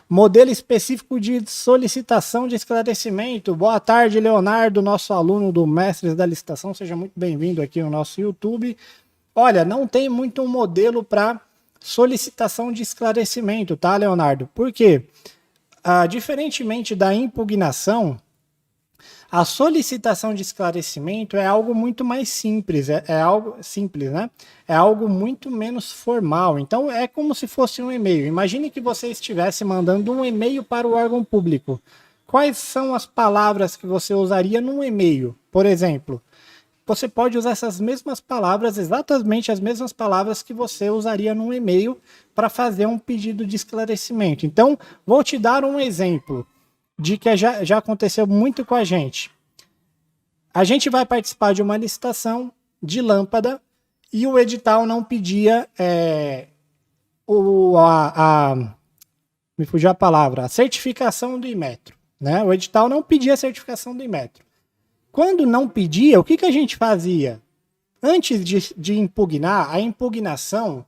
Modelo específico de solicitação de esclarecimento. Boa tarde, Leonardo, nosso aluno do Mestres da Licitação. Seja muito bem-vindo aqui no nosso YouTube. Olha, não tem muito um modelo para solicitação de esclarecimento, tá, Leonardo? Por quê? Diferentemente da impugnação, a solicitação de esclarecimento é algo muito mais simples, é algo simples, né? É algo muito menos formal. Então, é como se fosse um e-mail. Imagine que você estivesse mandando um e-mail para o órgão público. Quais são as palavras que você usaria num e-mail? Por exemplo, você pode usar essas mesmas palavras, exatamente as mesmas palavras que você usaria num e-mail para fazer um pedido de esclarecimento. Então, vou te dar um exemplo de que já aconteceu muito com a gente. A gente vai participar de uma licitação de lâmpada e o edital não pedia me fugiu a palavra, a certificação do Inmetro, né? O edital não pedia a certificação do Inmetro. Quando não pedia, o que a gente fazia? Antes de impugnar, a impugnação,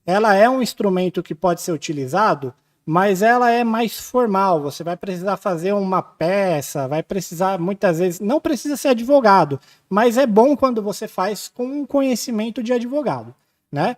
ela é um instrumento que pode ser utilizado, mas ela é mais formal. Você vai precisar fazer uma peça, vai precisar, muitas vezes, não precisa ser advogado, mas é bom quando você faz com um conhecimento de advogado, né?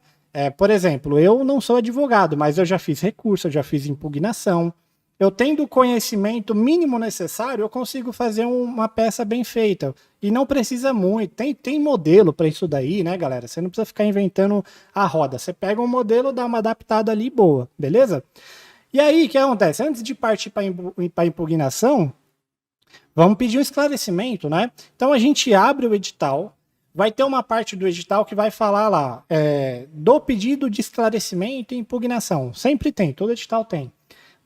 Por exemplo, eu não sou advogado, mas eu já fiz recurso, eu já fiz impugnação. Eu tendo o conhecimento mínimo necessário, eu consigo fazer uma peça bem feita. E não precisa muito. Tem modelo para isso daí, né, galera? Você não precisa ficar inventando a roda. Você pega um modelo, dá uma adaptada ali boa, beleza? E aí, o que acontece? Antes de partir para a impugnação, vamos pedir um esclarecimento, né? Então a gente abre o edital, vai ter uma parte do edital que vai falar lá, do pedido de esclarecimento e impugnação. Sempre tem, todo edital tem.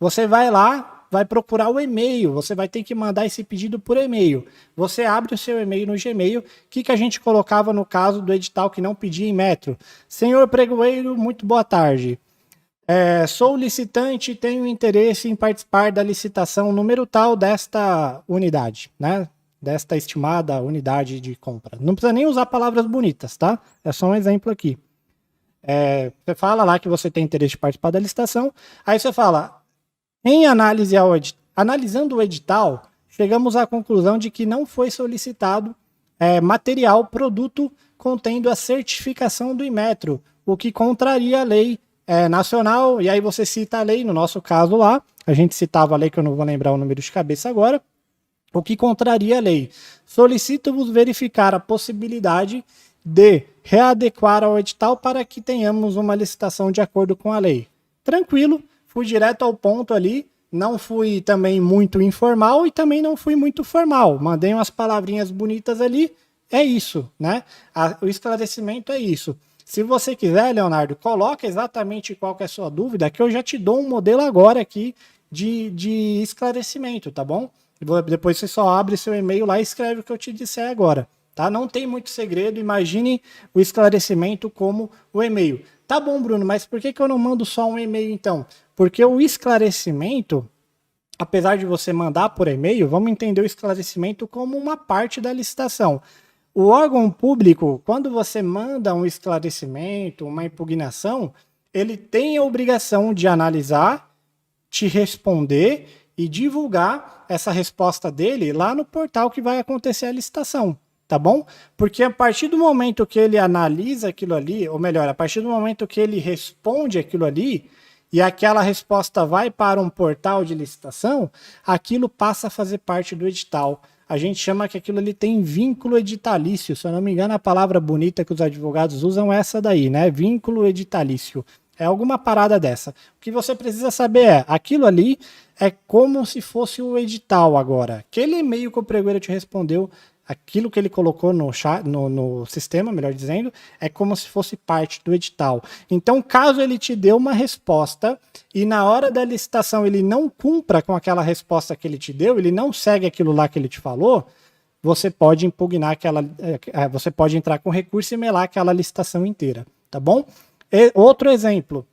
Você vai lá, vai procurar o e-mail, você vai ter que mandar esse pedido por e-mail. Você abre o seu e-mail no Gmail. O que a gente colocava no caso do edital que não pedia em metro? Senhor pregoeiro, muito boa tarde. Sou licitante e tenho interesse em participar da licitação número tal desta unidade, né? Desta estimada unidade de compra. Não precisa nem usar palavras bonitas, tá? É só um exemplo aqui. Você fala lá que você tem interesse de participar da licitação, aí você fala, analisando o edital, chegamos à conclusão de que não foi solicitado material, produto contendo a certificação do Inmetro, o que contraria a lei nacional, e aí você cita a lei, no nosso caso lá, a gente citava a lei, que eu não vou lembrar o número de cabeça agora, o que contraria a lei. Solicito-vos verificar a possibilidade de readequar ao edital para que tenhamos uma licitação de acordo com a lei. Tranquilo, fui direto ao ponto ali, não fui também muito informal e também não fui muito formal. Mandei umas palavrinhas bonitas ali, é isso, né? O esclarecimento é isso. Se você quiser, Leonardo, coloca exatamente qual que é a sua dúvida, que eu já te dou um modelo agora aqui de esclarecimento, tá bom? Depois você só abre seu e-mail lá e escreve o que eu te disser agora, tá? Não tem muito segredo, imagine o esclarecimento como o e-mail. Tá bom, Bruno, mas por que eu não mando só um e-mail então? Porque o esclarecimento, apesar de você mandar por e-mail, vamos entender o esclarecimento como uma parte da licitação. O órgão público, quando você manda um esclarecimento, uma impugnação, ele tem a obrigação de analisar, te responder e divulgar essa resposta dele lá no portal que vai acontecer a licitação, tá bom? Porque a partir do momento que ele analisa aquilo ali, ou melhor, a partir do momento que ele responde aquilo ali, e aquela resposta vai para um portal de licitação, aquilo passa a fazer parte do edital. A gente chama que aquilo ali tem vínculo editalício. Se eu não me engano, a palavra bonita que os advogados usam é essa daí, né? Vínculo editalício. É alguma parada dessa. O que você precisa saber aquilo ali é como se fosse o edital agora. Aquele e-mail que o pregoeiro te respondeu, aquilo que ele colocou no sistema, melhor dizendo, é como se fosse parte do edital. Então, caso ele te dê uma resposta e na hora da licitação ele não cumpra com aquela resposta que ele te deu, ele não segue aquilo lá que ele te falou, você pode impugnar você pode entrar com recurso e melar aquela licitação inteira, tá bom? Outro exemplo.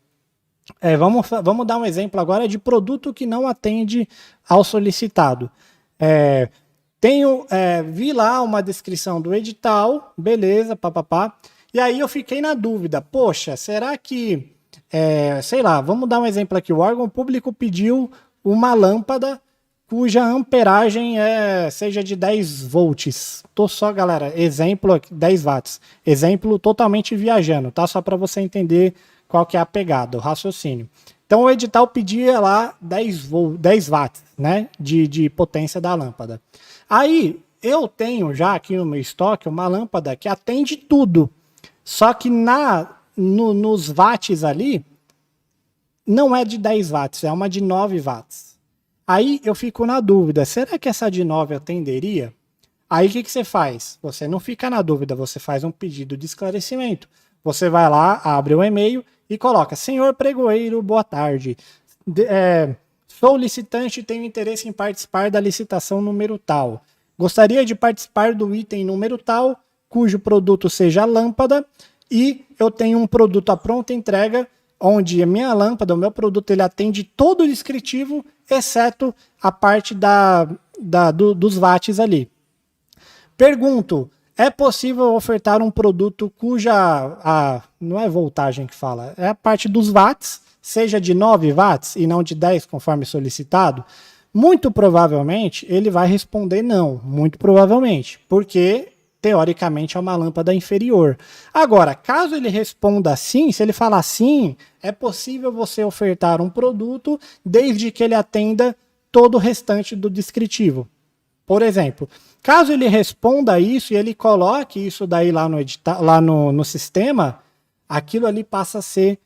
Vamos dar um exemplo agora de produto que não atende ao solicitado. Vi lá uma descrição do edital, beleza, papapá. E aí eu fiquei na dúvida, poxa, será que sei lá, vamos dar um exemplo aqui. O órgão público pediu uma lâmpada cuja amperagem seja de 10 volts. Tô só, galera, exemplo aqui, 10 watts. Exemplo totalmente viajando, tá? Só para você entender qual que é a pegada, o raciocínio. Então o edital pedia lá 10 watts, né, de potência da lâmpada. Aí eu tenho já aqui no meu estoque uma lâmpada que atende tudo. Só que nos watts ali não é de 10 watts, é uma de 9 watts. Aí eu fico na dúvida, será que essa de 9 atenderia? Aí o que você faz? Você não fica na dúvida, você faz um pedido de esclarecimento. Você vai lá, abre o e-mail e coloca: senhor pregoeiro, boa tarde. Sou licitante e tenho interesse em participar da licitação número tal. Gostaria de participar do item número tal, cujo produto seja lâmpada, e eu tenho um produto à pronta entrega, onde a minha lâmpada, o meu produto, ele atende todo o descritivo, exceto a parte dos watts ali. Pergunto, é possível ofertar um produto cuja, não é voltagem que fala, é a parte dos watts, seja de 9 watts e não de 10, conforme solicitado? Muito provavelmente ele vai responder não, muito provavelmente, porque teoricamente é uma lâmpada inferior. Agora, caso ele responda sim, se ele falar sim, é possível você ofertar um produto desde que ele atenda todo o restante do descritivo. Por exemplo, caso ele responda isso e ele coloque isso daí lá no sistema, aquilo ali passa a ser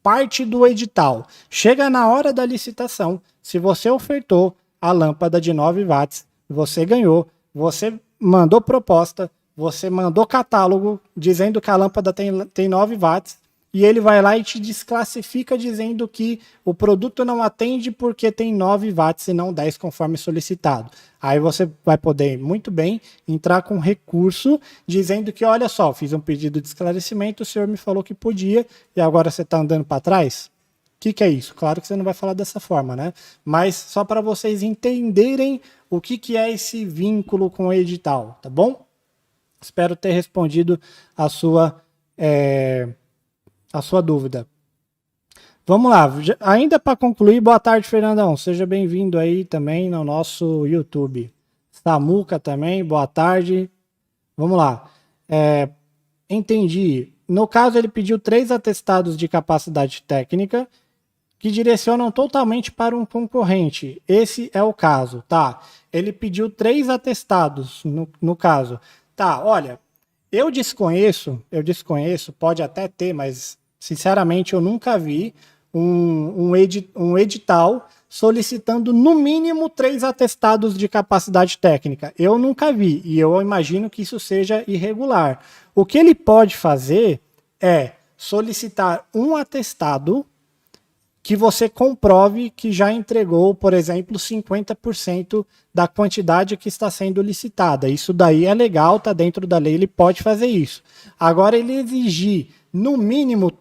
parte do edital. Chega na hora da licitação, se você ofertou a lâmpada de 9 watts, você ganhou, você mandou proposta, você mandou catálogo dizendo que a lâmpada tem 9 watts, e ele vai lá e te desclassifica dizendo que o produto não atende porque tem 9 watts e não 10 conforme solicitado. Aí você vai poder, muito bem, entrar com recurso dizendo que, olha só, fiz um pedido de esclarecimento, o senhor me falou que podia e agora você está andando para trás? O que é isso? Claro que você não vai falar dessa forma, né? Mas só para vocês entenderem o que é esse vínculo com o edital, tá bom? Espero ter respondido a sua dúvida. Vamos lá, ainda para concluir, boa tarde, Fernandão, seja bem-vindo aí também no nosso YouTube. Samuca também, boa tarde. Vamos lá, entendi. No caso, ele pediu 3 atestados de capacidade técnica que direcionam totalmente para um concorrente. Esse é o caso, tá? Ele pediu 3 atestados no caso. Tá, olha, eu desconheço, pode até ter, mas sinceramente eu nunca vi um edital solicitando no mínimo 3 atestados de capacidade técnica. Eu nunca vi e eu imagino que isso seja irregular. O que ele pode fazer é solicitar um atestado que você comprove que já entregou, por exemplo, 50% da quantidade que está sendo licitada. Isso daí é legal, está dentro da lei, ele pode fazer isso. Agora, ele exigir no mínimo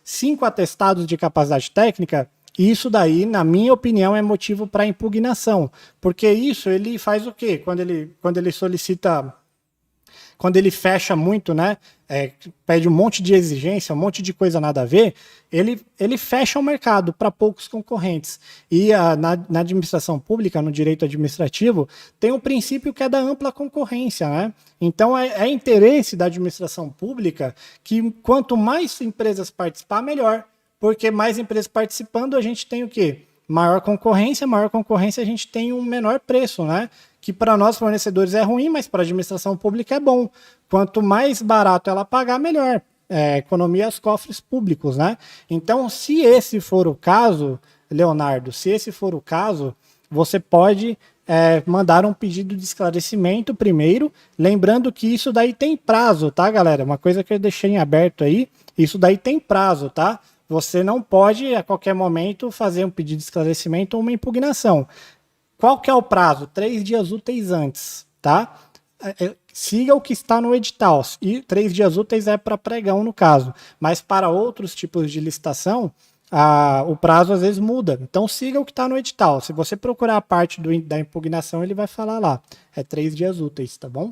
5 atestados de capacidade técnica, isso daí, na minha opinião, é motivo para impugnação. Porque isso ele faz o quê? Quando ele solicita, quando ele fecha muito, né? Pede um monte de exigência, um monte de coisa nada a ver, ele fecha o mercado para poucos concorrentes. E na administração pública, no direito administrativo, tem um princípio que é da ampla concorrência, né? Então é interesse da administração pública que quanto mais empresas participar, melhor. Porque mais empresas participando, a gente tem o quê? Maior concorrência a gente tem um menor preço, né? Que para nós fornecedores é ruim, mas para a administração pública é bom. Quanto mais barato ela pagar, melhor. Economia aos cofres públicos, né? Então, se esse for o caso, Leonardo, você pode mandar um pedido de esclarecimento primeiro, lembrando que isso daí tem prazo, tá, galera? Uma coisa que eu deixei em aberto aí, isso daí tem prazo, tá? Você não pode, a qualquer momento, fazer um pedido de esclarecimento ou uma impugnação. Qual que é o prazo? 3 dias úteis antes, tá? Siga o que está no edital. E 3 dias úteis é para pregão, no caso. Mas para outros tipos de licitação, o prazo às vezes muda. Então siga o que está no edital. Se você procurar a parte da impugnação, ele vai falar lá. É 3 dias úteis, tá bom?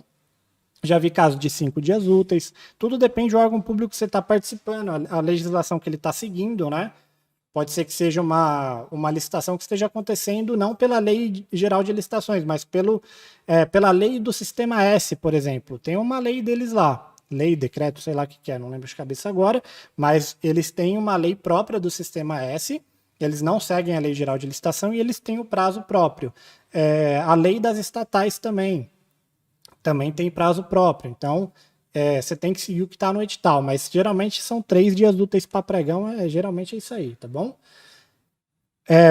Já vi casos de 5 dias úteis. Tudo depende do órgão público que você está participando, a legislação que ele está seguindo, né? Pode ser que seja uma licitação que esteja acontecendo não pela Lei Geral de Licitações, mas pela lei do Sistema S, por exemplo. Tem uma lei deles lá, lei, decreto, sei lá o que é, não lembro de cabeça agora, mas eles têm uma lei própria do Sistema S, eles não seguem a Lei Geral de Licitação e eles têm o prazo próprio. A lei das estatais também tem prazo próprio. Então, você tem que seguir o que está no edital, mas geralmente são 3 dias úteis para pregão, geralmente é isso aí, tá bom?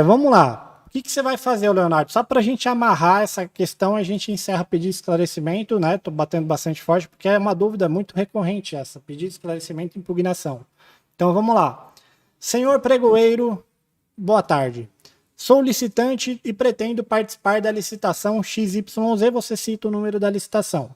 Vamos lá. O que você vai fazer, Leonardo? Só para a gente amarrar essa questão, a gente encerra pedido de esclarecimento, né? Estou batendo bastante forte, porque é uma dúvida muito recorrente essa, pedido de esclarecimento e impugnação. Então, vamos lá. Senhor pregoeiro, boa tarde. Sou licitante e pretendo participar da licitação XYZ, você cita o número da licitação.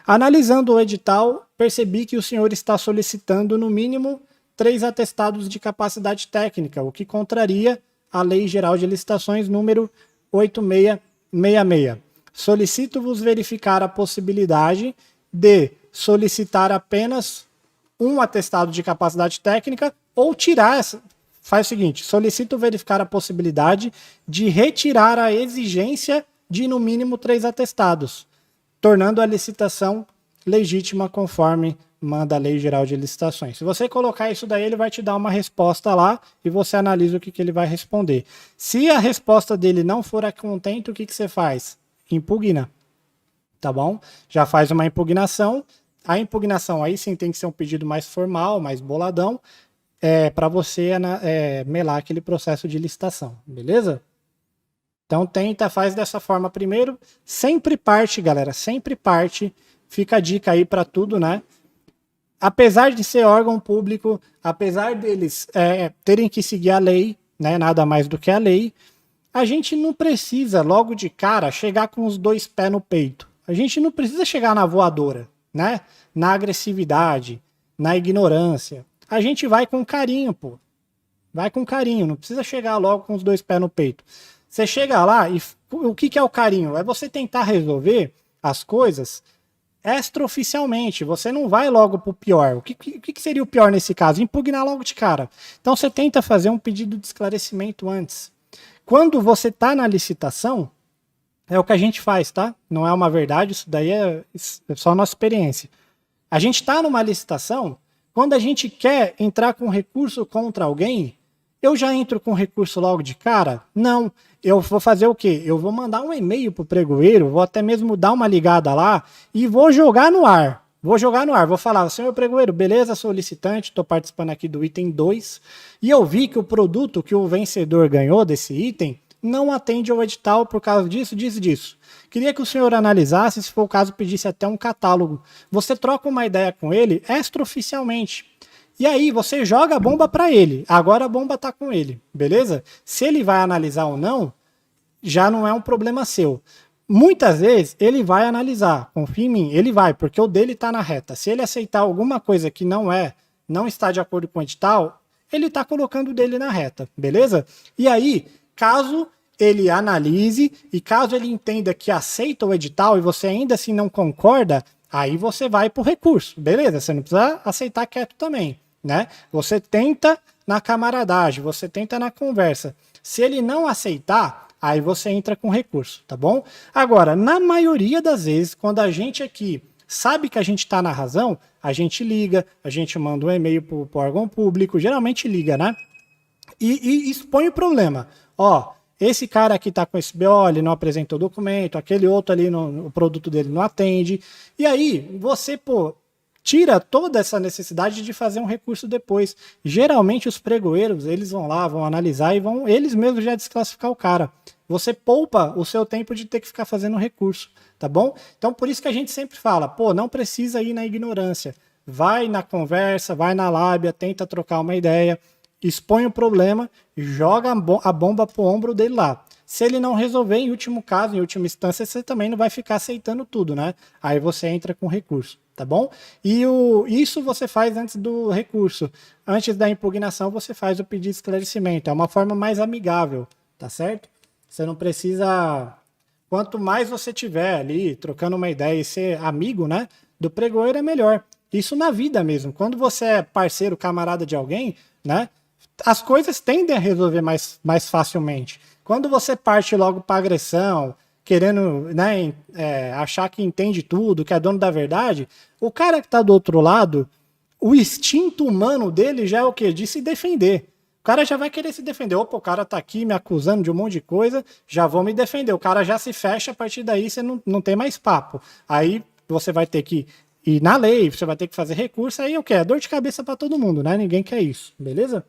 Analisando o edital, percebi que o senhor está solicitando, no mínimo, 3 atestados de capacidade técnica, o que contraria a Lei Geral de Licitações número 8666. Solicito-vos verificar a possibilidade de solicitar apenas um atestado de capacidade técnica ou tirar essa. Faz o seguinte, solicito verificar a possibilidade de retirar a exigência de, no mínimo, 3 atestados, tornando a licitação legítima conforme manda a Lei Geral de Licitações. Se você colocar isso daí, ele vai te dar uma resposta lá e você analisa o que ele vai responder. Se a resposta dele não for a contento, o que você faz? Impugna, tá bom? Já faz uma impugnação. A impugnação aí sim tem que ser um pedido mais formal, mais boladão, para você melar aquele processo de licitação, beleza? Então faz dessa forma primeiro, sempre parte, galera, sempre parte, fica a dica aí para tudo, né? Apesar de ser órgão público, apesar deles terem que seguir a lei, né, nada mais do que a lei, a gente não precisa logo de cara chegar com os 2 pés no peito. A gente não precisa chegar na voadora, né? Na agressividade, na ignorância. A gente vai com carinho, pô. Vai com carinho, não precisa chegar logo com os 2 pés no peito. Você chega lá e o que é o carinho? É você tentar resolver as coisas extraoficialmente. Você não vai logo pro pior. O que seria o pior nesse caso? Impugnar logo de cara. Então você tenta fazer um pedido de esclarecimento antes. Quando você está na licitação, é o que a gente faz, tá? Não é uma verdade, isso daí é só nossa experiência. A gente está numa licitação, quando a gente quer entrar com recurso contra alguém, eu já entro com recurso logo de cara? Não. Eu vou fazer o quê? Eu vou mandar um e-mail pro pregoeiro, vou até mesmo dar uma ligada lá e vou jogar no ar. Vou falar, senhor pregoeiro, beleza, solicitante, estou participando aqui do item 2 e eu vi que o produto que o vencedor ganhou desse item não atende ao edital por causa disso. Queria que o senhor analisasse, se for o caso, pedisse até um catálogo. Você troca uma ideia com ele extraoficialmente. E aí você joga a bomba para ele. Agora a bomba tá com ele, beleza? Se ele vai analisar ou não, já não é um problema seu. Muitas vezes ele vai analisar, confia em mim, ele vai, porque o dele tá na reta. Se ele aceitar alguma coisa que não está de acordo com o edital, ele tá colocando o dele na reta, beleza? E aí, caso ele analise e caso ele entenda que aceita o edital e você ainda assim não concorda, aí você vai pro recurso, beleza? Você não precisa aceitar quieto também, né? Você tenta na camaradagem, você tenta na conversa. Se ele não aceitar, aí você entra com recurso, tá bom? Agora, na maioria das vezes, quando a gente aqui sabe que a gente está na razão, a gente liga, a gente manda um e-mail pro órgão público, geralmente liga, né? E expõe o problema. Ó, esse cara aqui tá com esse BO, ele não apresentou documento, aquele outro ali, o produto dele não atende. E aí, você, tira toda essa necessidade de fazer um recurso depois. Geralmente, os pregoeiros, eles vão lá, vão analisar e vão eles mesmos já desclassificar o cara. Você poupa o seu tempo de ter que ficar fazendo recurso, tá bom? Então, por isso que a gente sempre fala, não precisa ir na ignorância. Vai na conversa, vai na lábia, tenta trocar uma ideia, expõe o problema, joga a bomba pro ombro dele lá. Se ele não resolver, em último caso, em última instância, você também não vai ficar aceitando tudo, né? Aí você entra com recurso, tá bom? E isso você faz antes do recurso. Antes da impugnação, você faz o pedido de esclarecimento. É uma forma mais amigável, tá certo? Você não precisa... Quanto mais você tiver ali, trocando uma ideia e ser amigo, né? do pregoeiro é melhor. Isso na vida mesmo. Quando você é parceiro, camarada de alguém, né? As coisas tendem a resolver mais facilmente. Quando você parte logo para agressão, querendo, né, achar que entende tudo, que é dono da verdade, o cara que está do outro lado, o instinto humano dele já é o quê? De se defender. O cara já vai querer se defender. Opa, o cara tá aqui me acusando de um monte de coisa, já vou me defender. O cara já se fecha, a partir daí você não tem mais papo. Aí você vai ter que ir na lei, você vai ter que fazer recurso, aí o quê? É dor de cabeça para todo mundo, né? Ninguém quer isso, beleza?